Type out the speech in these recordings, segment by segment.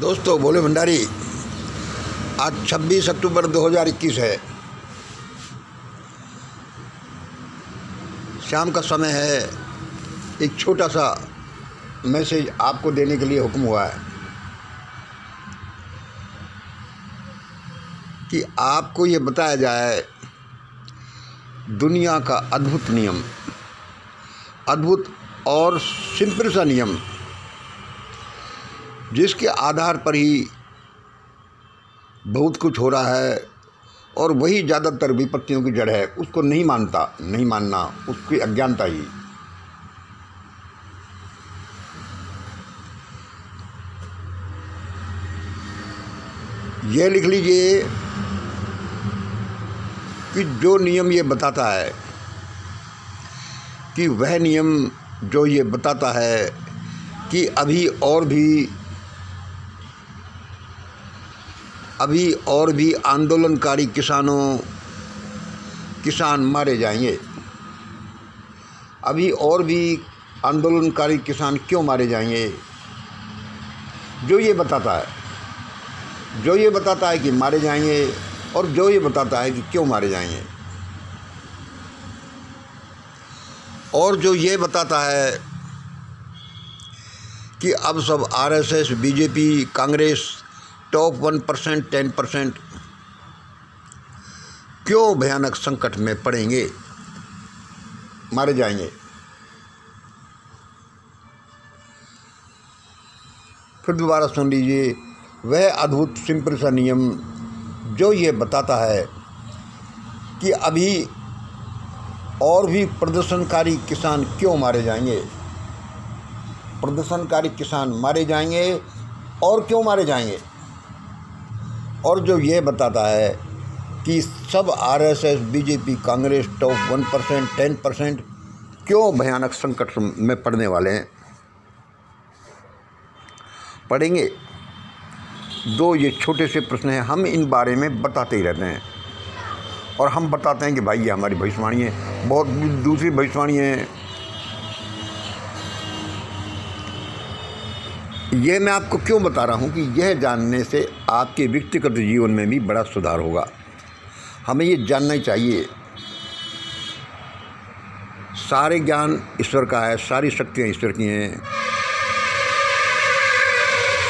दोस्तों, भोले भंडारी, आज 26 अक्टूबर 2021 है। शाम का समय है। एक छोटा सा मैसेज आपको देने के लिए हुक्म हुआ है कि आपको ये बताया जाए दुनिया का अद्भुत नियम, अद्भुत और सिंपल सा नियम, जिसके आधार पर ही बहुत कुछ हो रहा है और वही ज़्यादातर विपत्तियों की जड़ है। उसको नहीं मानना उसकी अज्ञानता ही। यह लिख लीजिए कि जो नियम ये बताता है कि वह नियम जो ये बताता है कि अभी और भी आंदोलनकारी किसान मारे जाएंगे। अभी और भी आंदोलनकारी किसान क्यों मारे जाएंगे? जो ये बताता है कि मारे जाएंगे और जो ये बताता है कि क्यों मारे जाएंगे, और जो ये बताता है कि अब सब आरएसएस, बीजेपी, कांग्रेस टॉप 1%, 10% क्यों भयानक संकट में पड़ेंगे, मारे जाएंगे। फिर दोबारा सुन लीजिए वह अद्भुत सिंपल सा नियम जो ये बताता है कि अभी और भी प्रदर्शनकारी किसान क्यों मारे जाएंगे। प्रदर्शनकारी किसान मारे जाएंगे और क्यों मारे जाएंगे, और जो ये बताता है कि सब आरएसएस, बीजेपी, कांग्रेस टॉप 1%, 10% क्यों भयानक संकट में पड़ने वाले हैं, पड़ेंगे। दो ये छोटे से प्रश्न हैं। हम इन बारे में बताते ही रहते हैं और हम बताते हैं कि भाई ये हमारी भविष्यवाणी है। बहुत दूसरी भविष्यवाणी है। ये मैं आपको क्यों बता रहा हूँ कि यह जानने से आपके व्यक्तिगत जीवन में भी बड़ा सुधार होगा। हमें ये जानना ही चाहिए। सारे ज्ञान ईश्वर का है, सारी शक्तियाँ ईश्वर की हैं,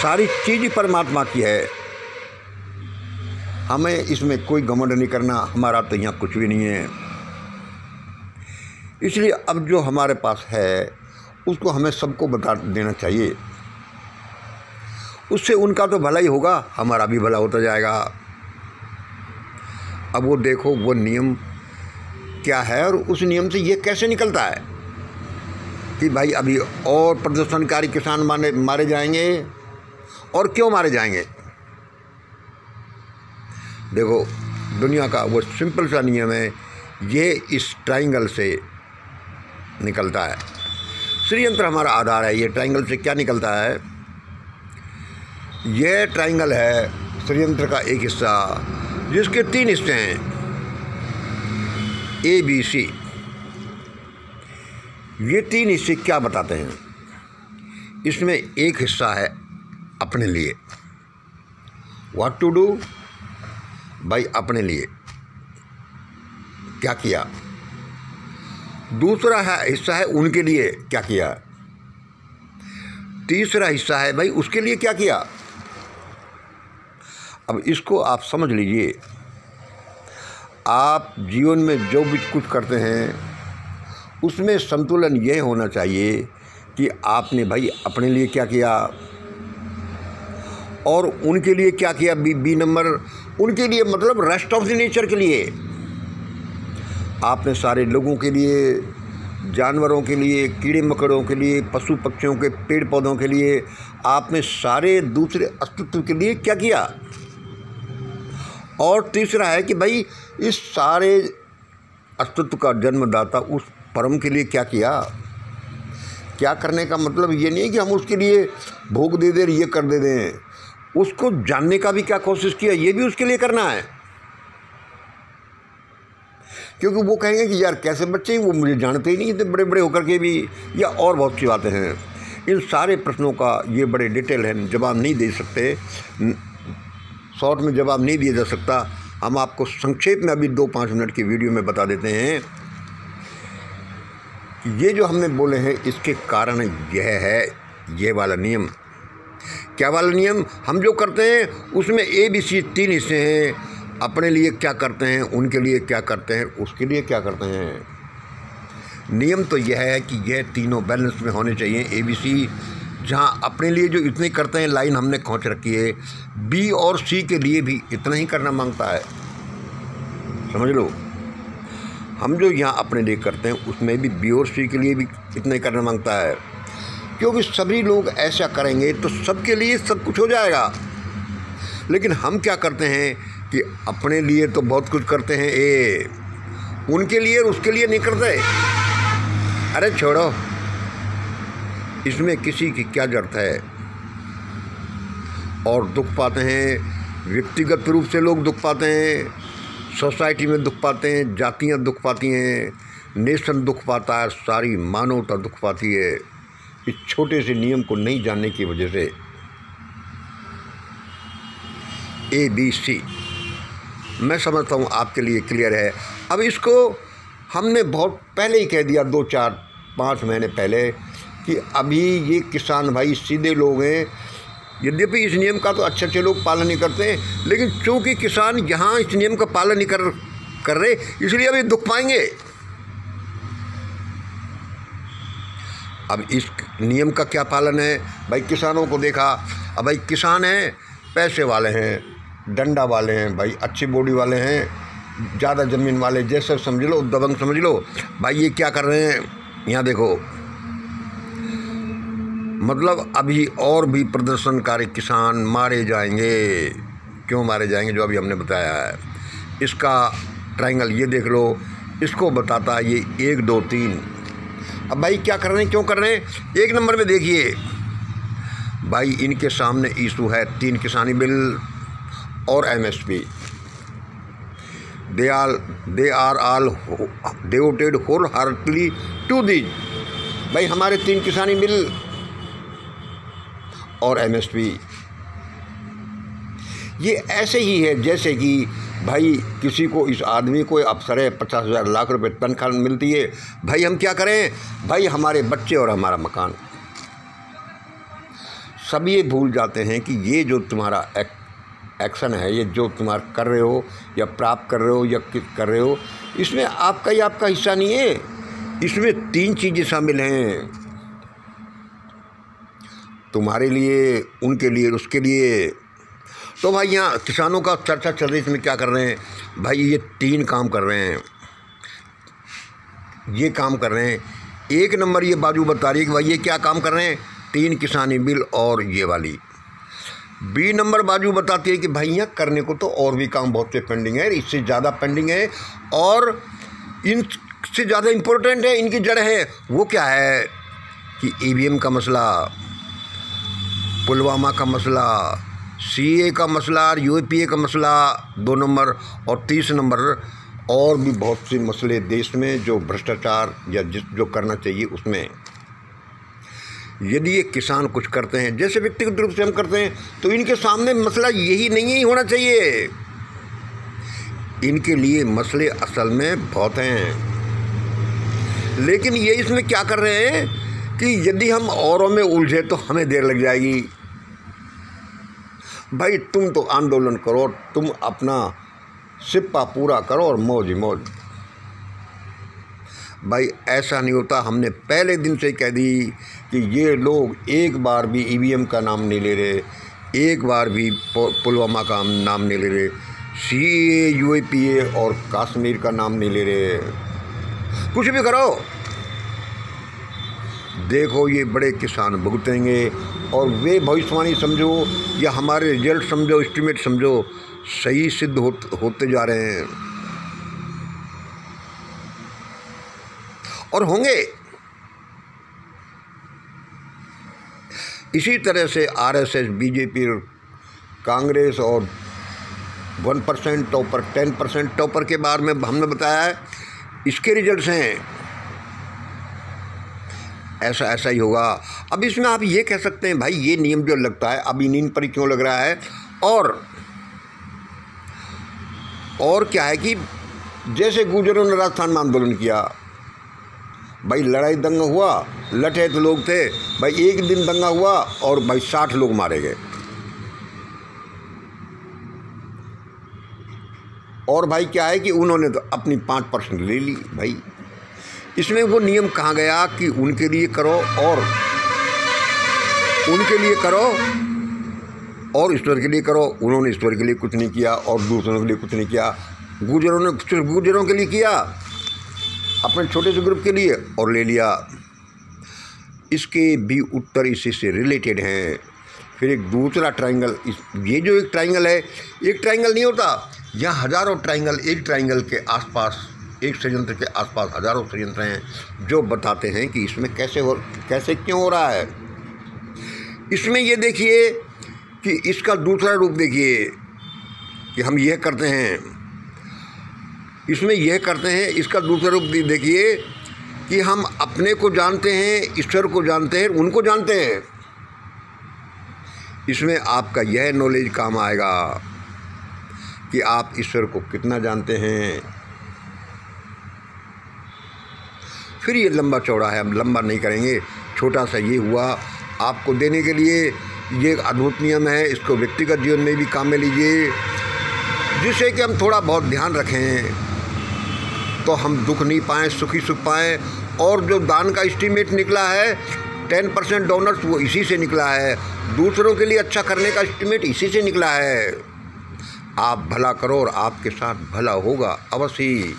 सारी चीज़ परमात्मा की है। हमें इसमें कोई घमंड नहीं करना। हमारा तो यहाँ कुछ भी नहीं है। इसलिए अब जो हमारे पास है उसको हमें सबको बता देना चाहिए। उससे उनका तो भला ही होगा, हमारा भी भला होता जाएगा। अब वो देखो वो नियम क्या है और उस नियम से ये कैसे निकलता है कि भाई अभी और प्रदर्शनकारी किसान मारे जाएंगे और क्यों मारे जाएंगे। देखो, दुनिया का वो सिंपल सा नियम है, ये इस ट्रायंगल से निकलता है। षड्यंत्र हमारा आधार है। ये ट्रायंगल से क्या निकलता है? यह ट्रायंगल है षड्यंत्र का एक हिस्सा, जिसके 3 हिस्से हैं, ABC। ये 3 हिस्से क्या बताते हैं? इसमें एक हिस्सा है अपने लिए, व्हाट टू डू, भाई अपने लिए क्या किया। दूसरा हिस्सा है उनके लिए क्या किया। तीसरा हिस्सा है भाई उसके लिए क्या किया। अब इसको आप समझ लीजिए। आप जीवन में जो भी कुछ करते हैं उसमें संतुलन यह होना चाहिए कि आपने भाई अपने लिए क्या किया और उनके लिए क्या किया। बी नंबर, उनके लिए मतलब रेस्ट ऑफ द नेचर के लिए। आपने सारे लोगों के लिए, जानवरों के लिए, कीड़े मकोड़ों के लिए, पशु पक्षियों के, पेड़ पौधों के लिए, आपने सारे दूसरे अस्तित्व के लिए क्या किया। और तीसरा है कि भाई इस सारे अस्तित्व का जन्मदाता उस परम के लिए क्या किया। क्या करने का मतलब ये नहीं है कि हम उसके लिए भोग दे दें, ये कर दे दें। उसको जानने का भी क्या कोशिश किया, ये भी उसके लिए करना है। क्योंकि वो कहेंगे कि यार कैसे बच्चे हैं, वो मुझे जानते ही नहीं थे बड़े बड़े होकर के भी, या और बहुत सी बातें हैं। इन सारे प्रश्नों का ये बड़े डिटेल है, जवाब नहीं दे सकते, शॉर्ट में जवाब नहीं दिया जा सकता। हम आपको संक्षेप में अभी 2-5 मिनट की वीडियो में बता देते हैं कि ये जो हमने बोले हैं इसके कारण यह है, ये वाला नियम। क्या वाला नियम? हम जो करते हैं उसमें ABC 3 हिस्से हैं। अपने लिए क्या करते हैं, उनके लिए क्या करते हैं, उसके लिए क्या करते हैं। नियम तो यह है कि यह तीनों बैलेंस में होने चाहिए। ABC जहाँ अपने लिए जो इतने करते हैं, लाइन हमने खींच रखी है, B और C के लिए भी इतना ही करना मांगता है, समझ लो। हम जो यहाँ अपने लिए करते हैं उसमें भी B और C के लिए भी इतना ही करना मांगता है, क्योंकि सभी लोग ऐसा करेंगे तो सबके लिए सब कुछ हो जाएगा। लेकिन हम क्या करते हैं कि अपने लिए तो बहुत कुछ करते हैं, उनके लिए और उसके लिए नहीं करते। अरे छोड़ो, इसमें किसी की क्या जरूरत है। और दुख पाते हैं, व्यक्तिगत रूप से लोग दुख पाते हैं, सोसाइटी में दुख पाते हैं, जातियां दुख पाती हैं, नेशन दुख पाता है, सारी मानवता दुख पाती है इस छोटे से नियम को नहीं जानने की वजह से। ABC मैं समझता हूँ आपके लिए क्लियर है। अब इसको हमने बहुत पहले ही कह दिया, 2-4-5 महीने पहले, कि अभी ये किसान भाई सीधे लोग हैं। यद्यपि इस नियम का तो अच्छे लोग पालन नहीं करते, लेकिन चूँकि किसान यहाँ इस नियम का पालन नहीं कर रहे, इसलिए अभी दुख पाएंगे। अब इस नियम का क्या पालन है भाई? किसानों को देखा, अब भाई किसान हैं, पैसे वाले हैं, डंडा वाले हैं भाई, अच्छी बॉडी वाले हैं, ज़्यादा ज़मीन वाले, जैसे समझ लो, दबंग समझ लो भाई। ये क्या कर रहे हैं यहाँ देखो, मतलब अभी और भी प्रदर्शनकारी किसान मारे जाएंगे। क्यों मारे जाएंगे? जो अभी हमने बताया है। इसका ट्रायंगल ये देख लो, इसको बताता है ये 1, 2, 3। अब भाई क्या कर रहे हैं, क्यों कर रहे हैं? 1 नंबर में देखिए भाई, इनके सामने इशू है 3 किसानी बिल और MSP। They are all devoted wholeheartedly to this. भाई हमारे 3 किसानी बिल और MSP ये ऐसे ही है जैसे कि भाई किसी को, इस आदमी को अफसर है, 50,000 लाख रुपए तनख्वाह मिलती है। भाई हम क्या करें? भाई हमारे बच्चे और हमारा मकान। सब ये भूल जाते हैं कि ये जो तुम्हारा एक्शन है, ये जो तुम्हारा कर रहे हो या प्राप्त कर रहे हो या कर रहे हो, इसमें आपका ही आपका हिस्सा नहीं है। इसमें 3 चीज़ें शामिल हैं, तुम्हारे लिए, उनके लिए, उसके लिए। तो भाई यहाँ किसानों का चर्चा चल रही है, इसमें क्या कर रहे हैं भाई? ये 3 काम कर रहे हैं, ये काम कर रहे हैं। 1 नंबर ये बाजू बता रही है कि भाई ये क्या काम कर रहे हैं, 3 किसानी बिल और ये वाली। B नंबर बाजू बताती है कि भाई यहाँ करने को तो और भी काम बहुत से पेंडिंग है, इससे ज़्यादा पेंडिंग है, और इनसे ज़्यादा इम्पोर्टेंट है, इनकी जड़ है। वो क्या है कि EVM का मसला, पुलवामा का मसला, CA का मसला और UAPA का मसला 2 नंबर, और 30 नंबर और भी बहुत से मसले देश में जो भ्रष्टाचार या जो करना चाहिए उसमें। यदि ये किसान कुछ करते हैं, जैसे व्यक्तिगत रूप से हम करते हैं, तो इनके सामने मसला यही नहीं है, होना चाहिए। इनके लिए मसले असल में बहुत हैं, लेकिन ये इसमें क्या कर रहे हैं कि यदि हम औरों में उलझे तो हमें देर लग जाएगी। भाई तुम तो आंदोलन करो, तुम अपना सिप्पा पूरा करो और मौज ही मौज। भाई ऐसा नहीं होता। हमने पहले दिन से कह दी कि ये लोग एक बार भी EVM का नाम नहीं ले रहे, एक बार भी पुलवामा का नाम नहीं ले रहे, CA, UAPA और कश्मीर का नाम नहीं ले रहे। कुछ भी करो, देखो ये बड़े किसान भुगतेंगे, और वे भविष्यवाणी समझो या हमारे रिजल्ट समझो, एस्टीमेट समझो, सही सिद्ध होते जा रहे हैं और होंगे। इसी तरह से RSS, BJP, कांग्रेस और 1% टॉपर, 10% टॉपर के बारे में हमने बताया है, इसके रिजल्ट्स हैं। ऐसा ऐसा ही होगा। अब इसमें आप ये कह सकते हैं भाई ये नियम जो लगता है अब इन पर क्यों लग रहा है, और क्या है कि जैसे गुर्जरों ने राजस्थान में आंदोलन किया, भाई लड़ाई दंगा हुआ, लटे तो लोग थे भाई, एक दिन दंगा हुआ और भाई 60 लोग मारे गए। और भाई क्या है कि उन्होंने तो अपनी 5% ले ली। भाई इसमें वो नियम कहाँ गया कि उनके लिए करो और उनके लिए करो और ईश्वर के लिए करो। उन्होंने ईश्वर के लिए कुछ नहीं किया और दूसरों के लिए कुछ नहीं किया। गुर्जरों ने सिर्फ गुर्जरों के लिए किया, अपने छोटे से ग्रुप के लिए, और ले लिया। इसके भी उत्तर इसी से रिलेटेड हैं। फिर एक दूसरा ट्रायंगल, ये जो एक ट्रायंगल है, एक ट्रायंगल नहीं होता, यहाँ हज़ारों ट्रायंगल, एक ट्रायंगल के आसपास, एक षड्यंत्र के आसपास हज़ारों षड्यंत्र हैं जो बताते हैं कि इसमें कैसे क्यों हो रहा है। इसमें ये देखिए कि इसका दूसरा रूप देखिए कि हम यह करते हैं, इसमें यह करते हैं, इसका दूसरा रूप देखिए कि हम अपने को जानते हैं, ईश्वर को जानते हैं, उनको जानते हैं। इसमें आपका यह नॉलेज काम आएगा कि आप ईश्वर को कितना जानते हैं। फिर ये लंबा चौड़ा है, हम लंबा नहीं करेंगे, छोटा सा ये हुआ आपको देने के लिए। ये अद्भुत नियम है, इसको व्यक्तिगत जीवन में भी काम में लीजिए, जिससे कि हम थोड़ा बहुत ध्यान रखें तो हम दुख नहीं पाएँ, सुखी सुख पाएँ। और जो दान का एस्टीमेट निकला है 10% डोनर्स, वो इसी से निकला है। दूसरों के लिए अच्छा करने का एस्टीमेट इसी से निकला है। आप भला करो और आपके साथ भला होगा अवश्य।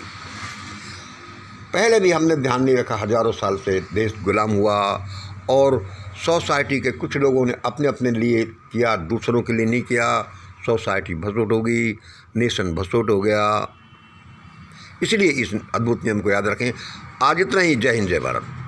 पहले भी हमने ध्यान नहीं रखा, हज़ारों साल से देश गुलाम हुआ और सोसाइटी के कुछ लोगों ने अपने अपने लिए किया, दूसरों के लिए नहीं किया। सोसाइटी भसोट हो गई, नेशन भसोट हो गया। इसलिए इस अद्भुत नियम को याद रखें। आज इतना ही। जय हिंद, जय भारत।